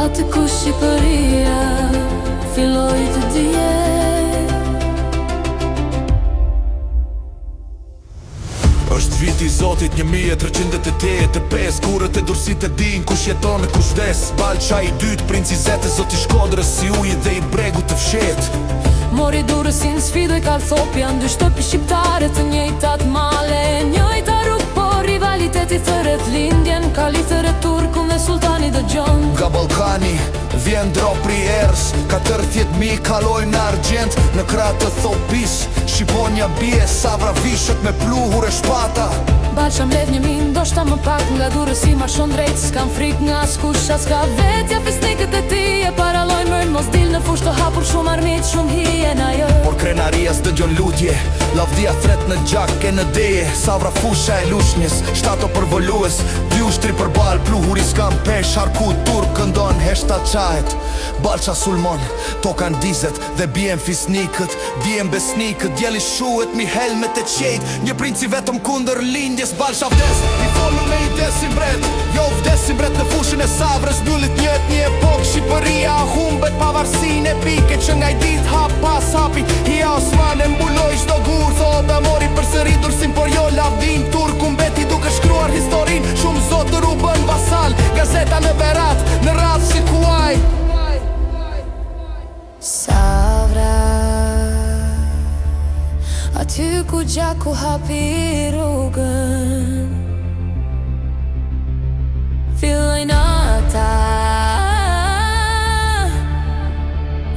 Atë ku Shqipëria filloi të dihet. Është viti I Zotit 1385, kurët e dursit e din kush jeton e kush vdes. Balqa I dytë, princi Zete, zoti Shkodrës, si uji dhe I bregut të fshet. Mori durësin sfidoj Kalthopja, dy shtëpi shqiptare të njëjtat male, njëjta rrugë, por rivaliteti thërret lindjen, kalifëre Turkun dhe sultani dëgjon. Nga Ballkani vjen dropri erës, 40.000 kalojnë në argjent. Në kratë të Thopis, Shqiponja bie, Savra vishët me pluhur e shpata. Balqa mbledh 1000, ndoshta më pak, nga durës I marshon drejt, s'kam frik nga askush, as ka vetja. Fisnikët e ti e paralojnë mërnë, mos dil në fushë të hapur, shumë armit, shumë hien ajo. Por krenaria s'dëgjon lutje, lavdia thret në gjak e në deje. Savra fusha e lushnjës, shtato përvolues, dy ushtri për bal, pluhuri s'kam pesh, harku turk këndon, heshta qahet. Balqa sulmon, tokan dizet dhe bien fisnikët, bien besnikët, djeli shuhet mi helmet e qejt, një princi vetëm kundër lindjes. Balqa vdes, I follu me I desin bret, jo vdesin bret në fushën e Savrës, mbyllit njët një epok, Shqipëria humbet pavarësin e pike, që nga I dit hap pas hapi, Hia Osman e mbuloj çdo gur, thot e mori përsëri dursin, por jo lavdin, Turku mbeti duke shkruar historin, shumë zotër u bën vasal, gazeta në Berat, në radhë si kuaj. Savra, aty ku gjaku hapi rrugën, fillojnë ata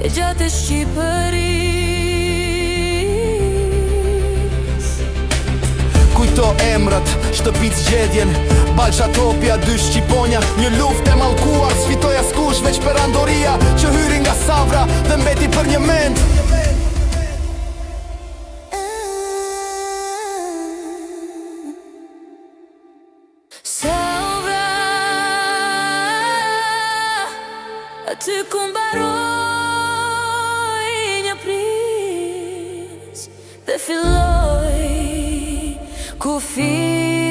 e gjatë e Shqipërisë. Kujto emrat, shtëpic gjedjen, Balqa Topja, dy Shqiponja, një luft e mallkuar, s'fitoj askush veç perandoria, që hyri nga Savra dhe mbeti për një mend. Savra, aty ku mbaroi një princ dhe filloi kufi.